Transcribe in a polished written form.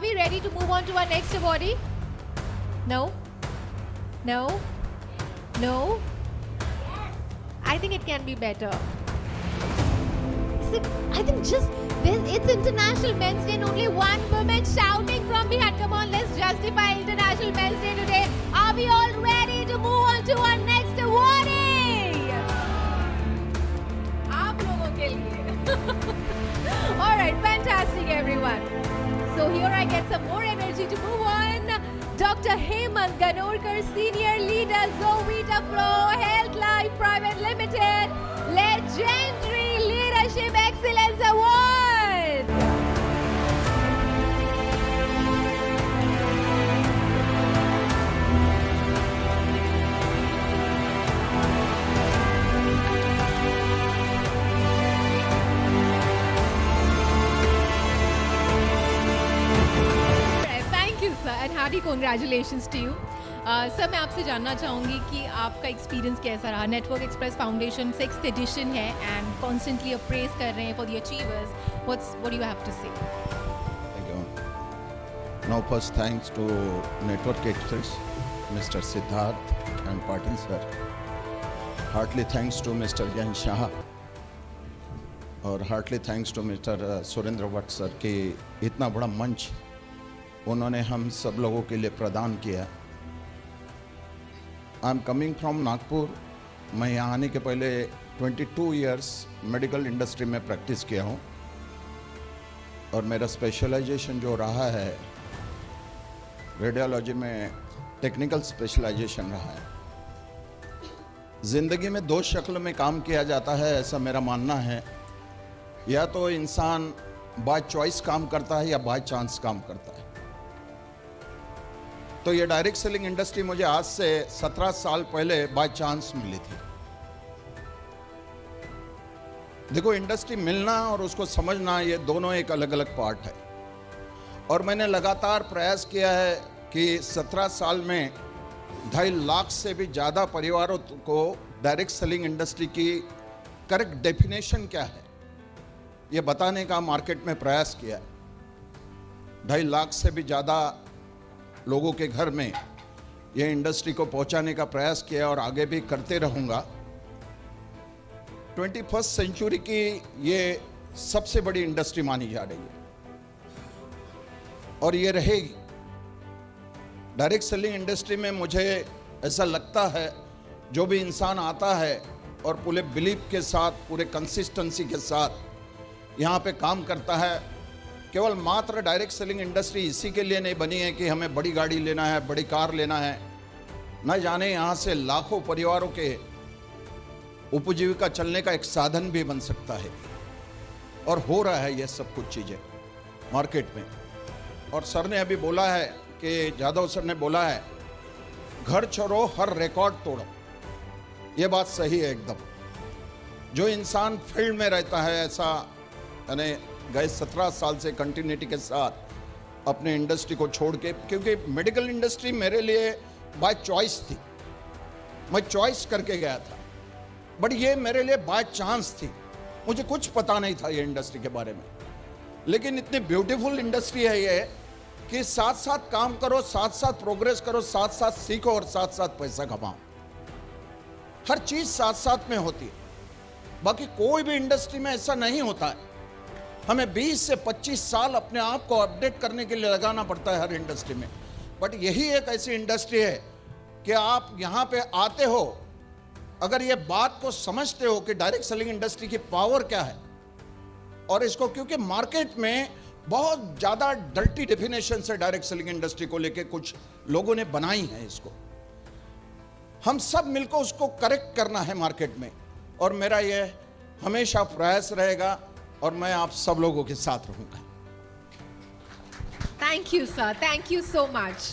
we ready to move on to our next awardee? No? No? No? I think it can be better. I think just it's International Men's Day and only one woman shouting from behind. Come on, let's justify International Men's Day today. Are we all ready to move on to our next awardee? आप लोगों के लिए. All right, fantastic everyone. So here I get some more energy to move on. Dr. Hemant Ganorkar, Senior Leader, Zovita Flow Health Life Private Limited, Legendary Leadership Excellence Award. Thank you, sir, and hearty congratulations to you. Sir मैं आपसे जानना चाहूँगी कि आपका experience कैसा रहा. Network express foundation 6th edition है and constantly appraise कर रहे हैं for the achievers. What do you have to say? Thank you. Now first thanks to Network Express, Mr. Siddharth and Patil sir. Heartily thanks to Mr. Gyan Shah और heartily thanks to Mr. Surendra Bhatt sir कि इतना बड़ा मंच उन्होंने हम सब लोगों के लिए प्रदान किया. I am coming from Nagpur. मैं यहाँ आने के पहले 22 इयर्स मेडिकल इंडस्ट्री में प्रैक्टिस किया हूँ और मेरा स्पेशलाइजेशन जो रहा है रेडियोलॉजी में, टेक्निकल स्पेशलाइजेशन रहा है. ज़िंदगी में दो शक्ल में काम किया जाता है ऐसा मेरा मानना है. या तो इंसान बाय चॉइस काम करता है या बाय चांस काम करता है. तो ये डायरेक्ट सेलिंग इंडस्ट्री मुझे आज से 17 साल पहले बाय चांस मिली थी. देखो, इंडस्ट्री मिलना और उसको समझना ये दोनों एक अलग अलग पार्ट है. और मैंने लगातार प्रयास किया है कि 17 साल में 2.5 लाख से भी ज़्यादा परिवारों को डायरेक्ट सेलिंग इंडस्ट्री की करेक्ट डेफिनेशन क्या है ये बताने का मार्केट में प्रयास किया है. 2.5 लाख से भी ज़्यादा लोगों के घर में ये इंडस्ट्री को पहुंचाने का प्रयास किया और आगे भी करते रहूंगा. 21st सेंचुरी की ये सबसे बड़ी इंडस्ट्री मानी जा रही है और ये रहेगी. डायरेक्ट सेलिंग इंडस्ट्री में मुझे ऐसा लगता है जो भी इंसान आता है और पूरे बिलीफ के साथ, पूरे कंसिस्टेंसी के साथ यहाँ पे काम करता है. केवल मात्र डायरेक्ट सेलिंग इंडस्ट्री इसी के लिए नहीं बनी है कि हमें बड़ी गाड़ी लेना है, बड़ी कार लेना है. न जाने यहाँ से लाखों परिवारों के उपजीविका चलने का एक साधन भी बन सकता है और हो रहा है ये सब कुछ चीज़ें मार्केट में. और सर ने अभी बोला है कि जादव सर ने बोला है घर छोड़ो हर रिकॉर्ड तोड़ो. ये बात सही है एकदम. जो इंसान फील्ड में रहता है, ऐसा यानी गए 17 साल से कंटिन्यूटी के साथ अपने इंडस्ट्री को छोड़ के, क्योंकि मेडिकल इंडस्ट्री मेरे लिए बाय चॉइस थी, मैं चॉइस करके गया था. बट ये मेरे लिए बाय चांस थी. मुझे कुछ पता नहीं था ये इंडस्ट्री के बारे में. लेकिन इतनी ब्यूटीफुल इंडस्ट्री है ये कि साथ साथ काम करो, साथ साथ प्रोग्रेस करो, साथ साथ सीखो और साथ साथ पैसा कमाओ. हर चीज साथ साथ में होती है. बाकी कोई भी इंडस्ट्री में ऐसा नहीं होता है. हमें 20 से 25 साल अपने आप को अपडेट करने के लिए लगाना पड़ता है हर इंडस्ट्री में. बट यही एक ऐसी इंडस्ट्री है कि आप यहाँ पे आते हो, अगर ये बात को समझते हो कि डायरेक्ट सेलिंग इंडस्ट्री की पावर क्या है और इसको, क्योंकि मार्केट में बहुत ज़्यादा डर्टी डेफिनेशन से डायरेक्ट सेलिंग इंडस्ट्री को लेके कुछ लोगों ने बनाई है. इसको हम सब मिलकर उसको करेक्ट करना है मार्केट में. और मेरा ये हमेशा प्रयास रहेगा और मैं आप सब लोगों के साथ रहूंगा. Thank you, sir. Thank you so much.